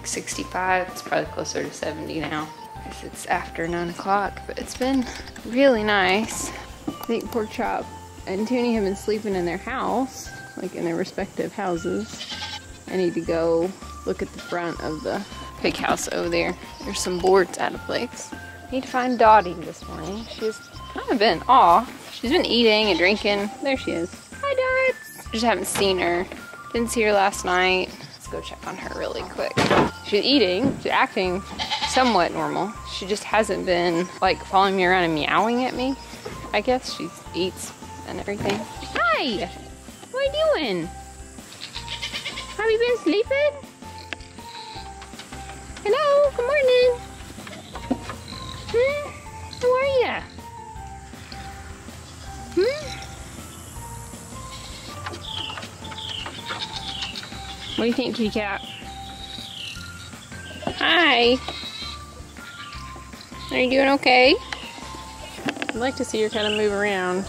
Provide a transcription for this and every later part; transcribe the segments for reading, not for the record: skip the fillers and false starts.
like 65. It's probably closer to 70 now. Because it's after 9 o'clock, but it's been really nice. I think Pork Chop and Toonie have been sleeping in their house, like in their respective houses. I need to go look at the front of the pig house over there. There's some boards out of place. I need to find Dottie this morning. She's kind of been off. She's been eating and drinking. There she is. Hi, Dots. Just haven't seen her. Didn't see her last night. Let's go check on her really quick. She's eating. She's acting somewhat normal. She just hasn't been like following me around and meowing at me. I guess she eats and everything. Hi! What are you doing? Have you been sleeping? Hello, good morning. How are ya? What do you think, kitty cat? Hi. Are you doing okay? I'd like to see her kind of move around.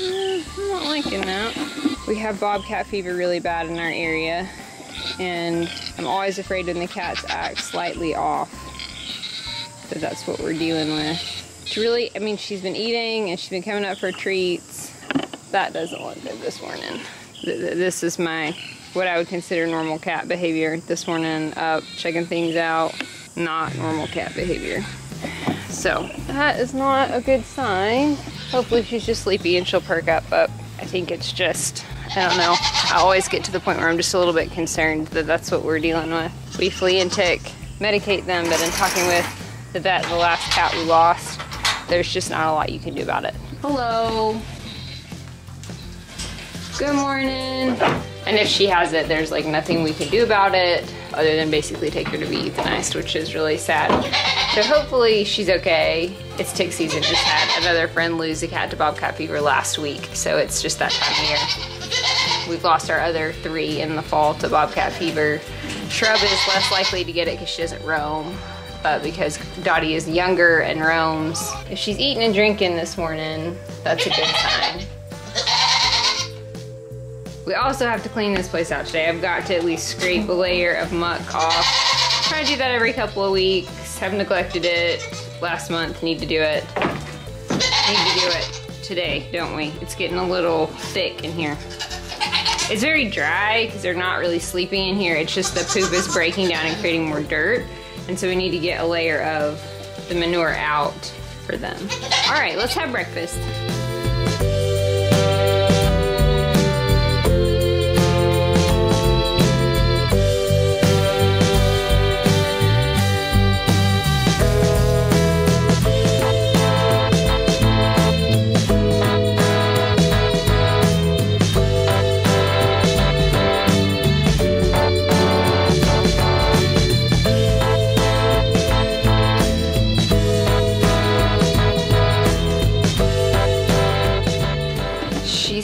I'm not liking that. We have bobcat fever really bad in our area, and I'm always afraid when the cats act slightly off that that's what we're dealing with. She really, I mean, she's been eating and she's been coming up for treats. That doesn't look good this morning. This is what I would consider normal cat behavior this morning. Up, checking things out, not normal cat behavior. So that is not a good sign. Hopefully she's just sleepy and she'll perk up, but I think it's just, I don't know. I always get to the point where I'm just a little bit concerned that that's what we're dealing with. We flea and tick, medicate them, but in talking with the vet, the last cat we lost, there's just not a lot you can do about it. Hello. Good morning. And if she has it, there's like nothing we can do about it other than basically take her to be euthanized, which is really sad. So hopefully she's okay. It's tick season. Just had another friend lose a cat to bobcat fever last week, so it's just that time of year. We've lost our other 3 in the fall to bobcat fever. Shrub is less likely to get it because she doesn't roam, but because Dottie is younger and roams. If she's eating and drinking this morning, that's a good sign. We also have to clean this place out today. I've got to at least scrape a layer of muck off. Try to do that every couple of weeks. Have neglected it last month. Need to do it. Need to do it today, don't we? It's getting a little thick in here. It's very dry because they're not really sleeping in here. It's just the poop is breaking down and creating more dirt. And so we need to get a layer of the manure out for them. All right, let's have breakfast.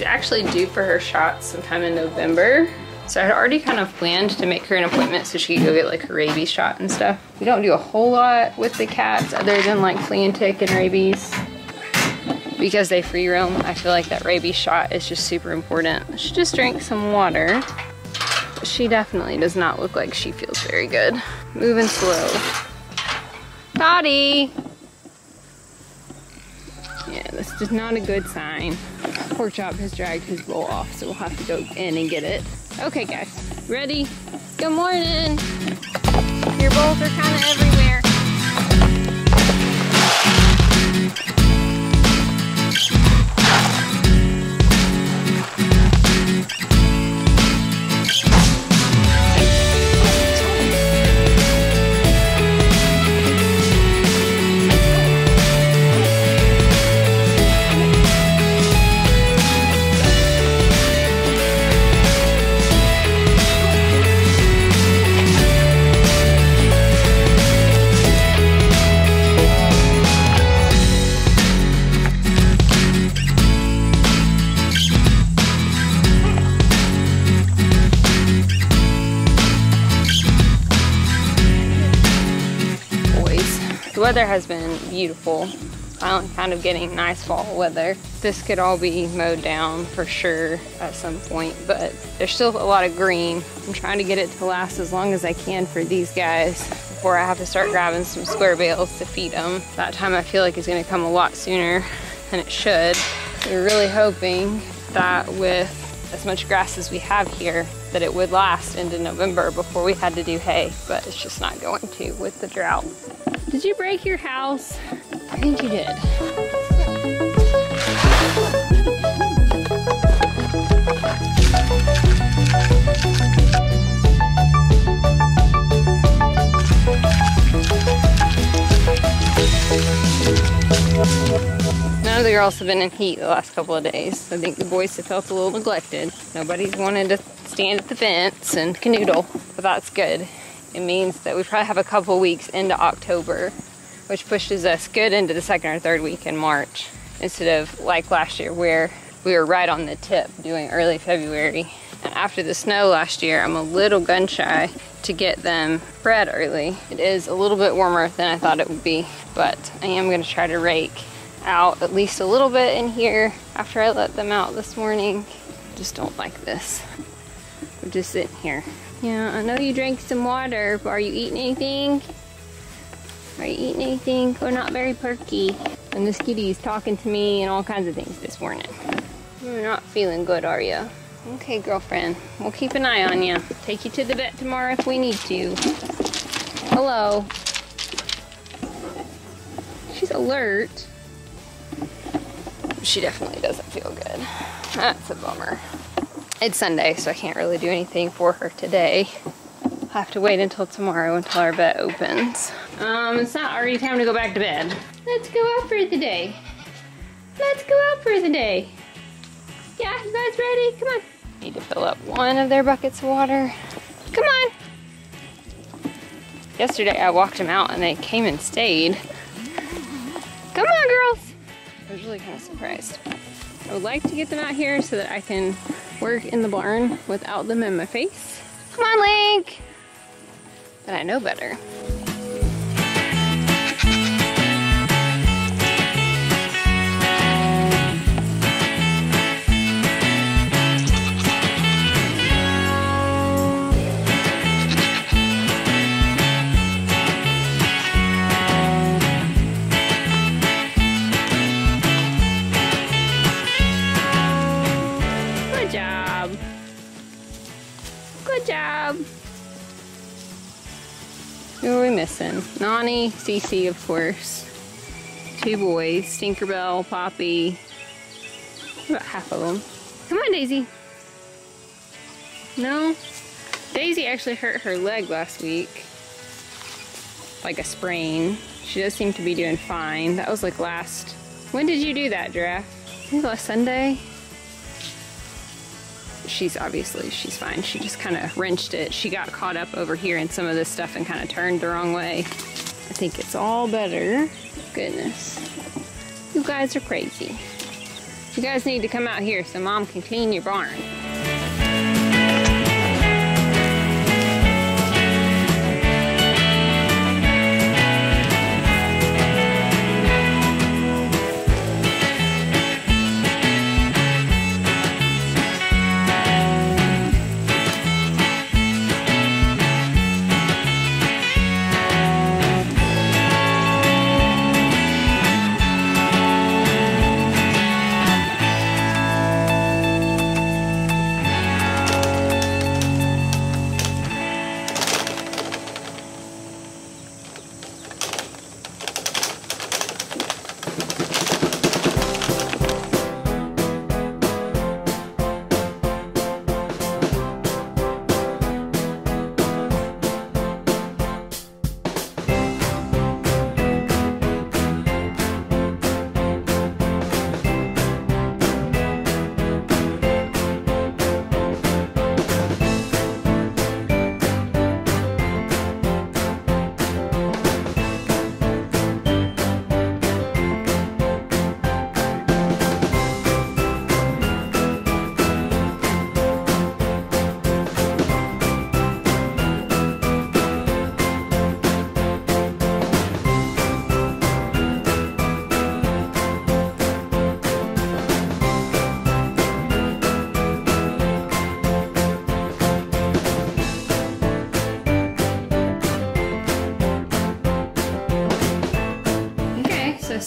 Actually due for her shots sometime in November. So I had already kind of planned to make her an appointment so she could go get like her rabies shot and stuff. We don't do a whole lot with the cats other than like flea and tick and rabies. Because they free roam, I feel like that rabies shot is just super important. She just drank some water. But she definitely does not look like she feels very good. Moving slow. Dottie! Yeah, this is not a good sign. Pork Chop has dragged his bowl off, so we'll have to go in and get it. Okay, guys, ready? Good morning. Your bowls are kind of everywhere. The weather has been beautiful. finally kind of getting nice fall weather. This could all be mowed down for sure at some point, but there's still a lot of green. I'm trying to get it to last as long as I can for these guys before I have to start grabbing some square bales to feed them. That time I feel like is gonna come a lot sooner than it should. We're really hoping that with as much grass as we have here, that it would last into November before we had to do hay, but it's just not going to with the drought. Did you break your house? I think you did. None of the girls have been in heat the last couple of days. I think the boys have felt a little neglected. Nobody's wanted to stand at the fence and canoodle, but that's good. It means that we probably have a couple weeks into October, which pushes us good into the second or third week in March, instead of like last year where we were right on the tip doing early February. And after the snow last year, I'm a little gun shy to get them bred early. It is a little bit warmer than I thought it would be, but I am gonna try to rake out at least a little bit in here after I let them out this morning. Just don't like this. We're just sitting here. Yeah, I know you drank some water, but are you eating anything? Are you eating anything? We're not very perky. And this kitty's talking to me and all kinds of things this morning. You're not feeling good, are you? Okay, girlfriend. We'll keep an eye on you. Take you to the vet tomorrow if we need to. Hello. She's alert. She definitely doesn't feel good. That's a bummer. It's Sunday, so I can't really do anything for her today. I'll have to wait until tomorrow until our vet opens. It's not already time to go back to bed. Let's go out for the day. Let's go out for the day. Yeah, you guys ready? Come on. Need to fill up one of their buckets of water. Come on. Yesterday I walked them out and they came and stayed. Come on, girls. I was really kind of surprised. I would like to get them out here so that I can work in the barn without them in my face. Come on, Link. But I know better. Who are we missing? Nani, Cece, of course. Two boys, Tinkerbell, Poppy. About half of them. Come on, Daisy. No? Daisy actually hurt her leg last week. Like a sprain. She does seem to be doing fine. That was like last... When did you do that, Giraffe? I think last Sunday? She's fine. She just kind of wrenched it. She got caught up over here in some of this stuff and kind of turned the wrong way. I think it's all better. Goodness. You guys are crazy. You guys need to come out here so Mom can clean your barn.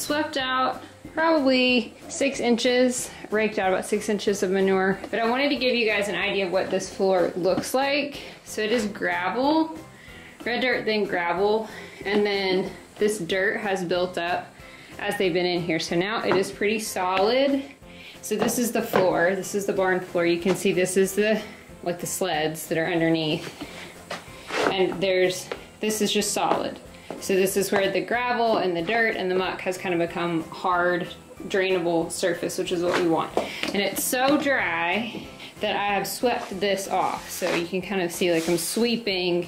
swept out probably 6 inches, raked out about 6 inches of manure. But I wanted to give you guys an idea of what this floor looks like. So it is gravel, red dirt, then gravel, and then this dirt has built up as they've been in here. So now it is pretty solid. So this is the floor, this is the barn floor. You can see this is the sleds that are underneath. And this is just solid. So this is where the gravel and the dirt and the muck has kind of become hard, drainable surface, which is what we want. And it's so dry that I have swept this off. So you can kind of see like I'm sweeping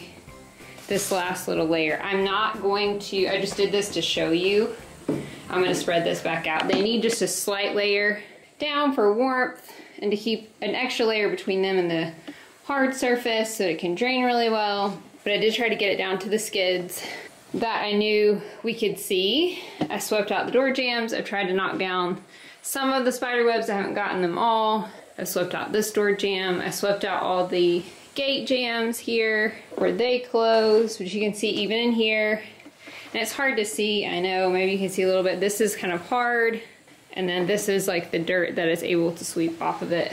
this last little layer. I'm not going to, I just did this to show you. I'm gonna spread this back out. They need just a slight layer down for warmth and to keep an extra layer between them and the hard surface so it can drain really well. But I did try to get it down to the skids that I knew we could see. I swept out the door jambs. I've tried to knock down some of the spider webs. I haven't gotten them all. I swept out this door jamb. I swept out all the gate jambs here where they close, which you can see even in here. And it's hard to see, I know, maybe you can see a little bit. This is kind of hard. And then this is like the dirt that is able to sweep off of it.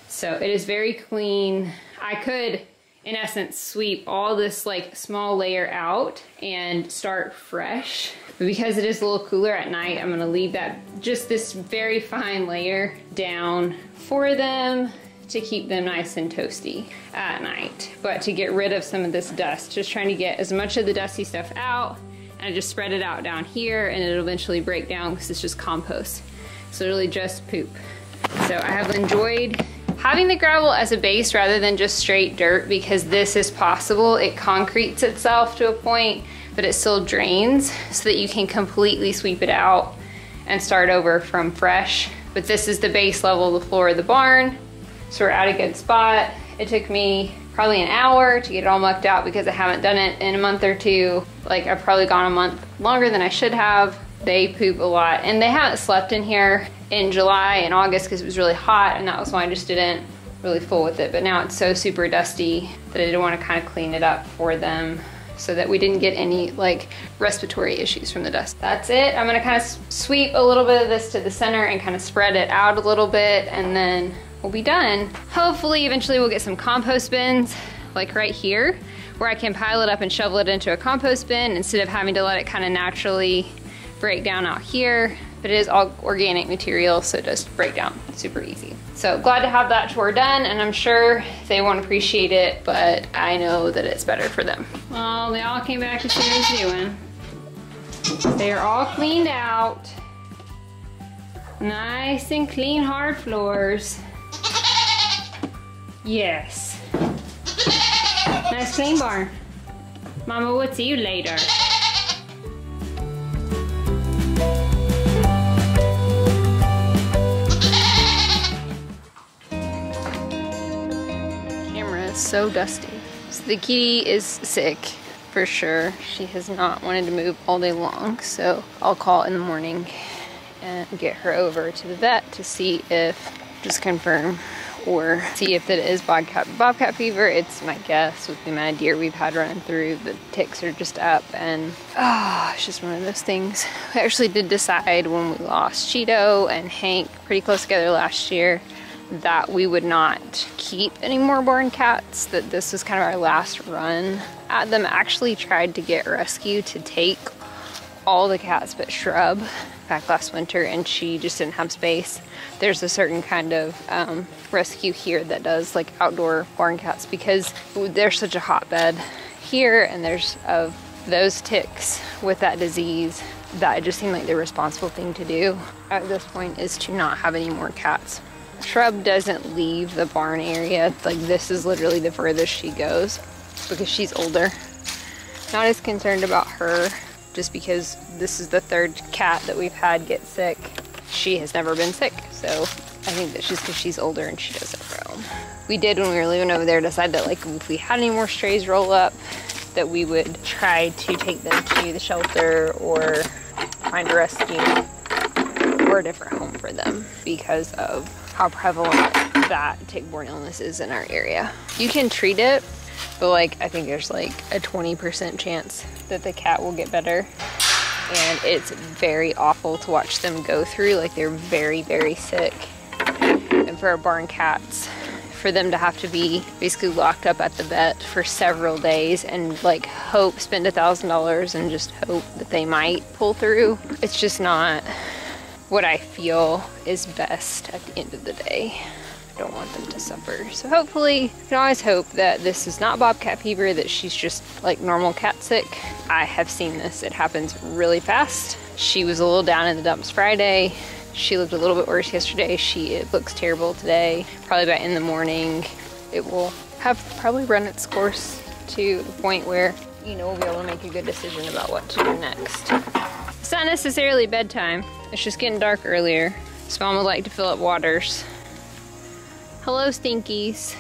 So it is very clean. I could, in essence, sweep all this like small layer out and start fresh. But because it is a little cooler at night, I'm gonna leave that, just this very fine layer down for them to keep them nice and toasty at night. But to get rid of some of this dust, just trying to get as much of the dusty stuff out, and I just spread it out down here and it'll eventually break down because it's just compost. So really just poop. So I have enjoyed having the gravel as a base rather than just straight dirt because this is possible. It concretes itself to a point, but it still drains so that you can completely sweep it out and start over from fresh. But this is the base level of the floor of the barn. So we're at a good spot. It took me probably an hour to get it all mucked out because I haven't done it in a month or two. Like I've probably gone a month longer than I should have. They poop a lot and they haven't slept in here in July and August because it was really hot and that was why I just didn't really fool with it. But now it's so super dusty that I didn't want to kind of clean it up for them so that we didn't get any like respiratory issues from the dust. That's it. I'm gonna kind of sweep a little bit of this to the center and kind of spread it out a little bit and then we'll be done. Hopefully eventually we'll get some compost bins like right here where I can pile it up and shovel it into a compost bin instead of having to let it kind of naturally break down out here. But it is all organic material, so it does break down super easy. So glad to have that chore done, and I'm sure they won't appreciate it, but I know that it's better for them. Well, they all came back to see what I was doing. They are all cleaned out. Nice and clean hard floors. Yes. Nice clean barn. Mama, we'll see you later. So dusty. So the kitty is sick for sure. She has not wanted to move all day long, so I'll call in the morning and get her over to the vet to see if, just confirm, or see if it is bobcat fever. It's my guess with the amount of deer we've had running through. The ticks are just up and it's just one of those things. We actually did decide when we lost Cheeto and Hank pretty close together last year that we would not keep any more barn cats, that this was kind of our last run at them. Actually tried to get Rescue to take all the cats but Shrub back last winter and she just didn't have space. There's a certain kind of rescue here that does like outdoor barn cats because there's such a hotbed here and there's of those ticks with that disease that it just seemed like the responsible thing to do at this point is to not have any more cats. Shrub doesn't leave the barn area. Like this is literally the furthest she goes because she's older. Not as concerned about her just because this is the third cat that we've had get sick. She has never been sick, so I think that's just because she's older and she doesn't roam. We did, when we were living over there, decide that like if we had any more strays roll up, that we would try to take them to the shelter or find a rescue or a different home for them because of how prevalent that tick-borne illness is in our area. You can treat it, but like I think there's like a 20% chance that the cat will get better. and it's very awful to watch them go through. Like, they're very, very sick. And for our barn cats, for them to have to be basically locked up at the vet for several days and like spend $1,000 and just hope that they might pull through, it's just not what I feel is best at the end of the day. I don't want them to suffer. So hopefully, you can always hope that this is not bobcat fever, that she's just like normal cat sick. I have seen this, it happens really fast. She was a little down in the dumps Friday. She looked a little bit worse yesterday. It looks terrible today. Probably by in the morning, it will have probably run its course to the point where, you know, we'll be able to make a good decision about what to do next. It's not necessarily bedtime. It's just getting dark earlier. So Mom would like to fill up waters. Hello, Stinkies.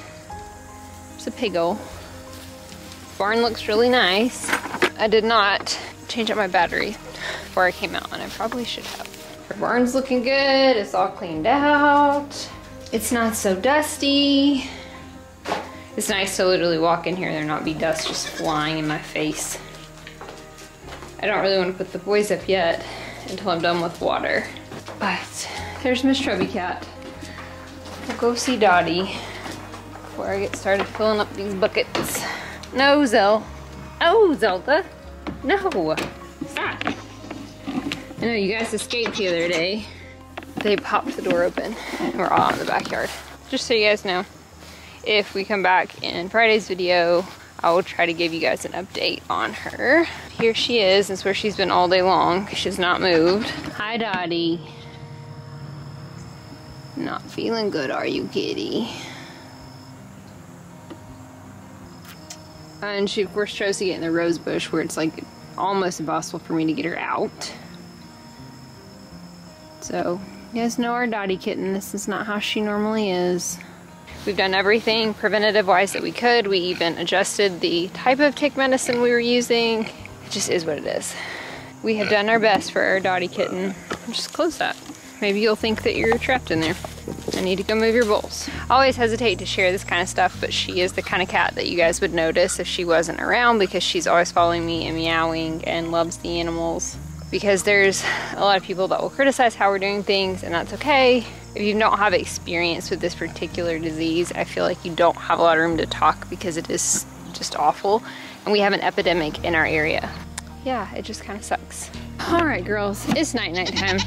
It's a piggle. Barn looks really nice. I did not change out my battery before I came out, and I probably should have. Our barn's looking good. It's all cleaned out. It's not so dusty. It's nice to literally walk in here and there not be dust just flying in my face. I don't really want to put the boys up yet until I'm done with water. But there's Miss Chubby Cat. We'll go see Dottie before I get started filling up these buckets. No, Zell. Oh, Zelda. No. Stop. I know you guys escaped the other day. They popped the door open and we're all in the backyard. Just so you guys know, if we come back in Friday's video, I will try to give you guys an update on her. Here she is. It's where she's been all day long. She's not moved. Hi, Dottie. Not feeling good, are you, kitty? And she, of course, chose to get in the rose bush where it's like almost impossible for me to get her out. So, you guys know our Dottie kitten. This is not how she normally is. We've done everything preventative-wise that we could. We even adjusted the type of tick medicine we were using. It just is what it is. We have done our best for our Dottie kitten. Just close that. Maybe you'll think that you're trapped in there. I need to go move your bowls. I always hesitate to share this kind of stuff, but she is the kind of cat that you guys would notice if she wasn't around, because she's always following me and meowing and loves the animals. Because there's a lot of people that will criticize how we're doing things, and that's okay. If you don't have experience with this particular disease, I feel like you don't have a lot of room to talk because it is just awful. And we have an epidemic in our area. Yeah, it just kind of sucks. All right, girls, it's night time.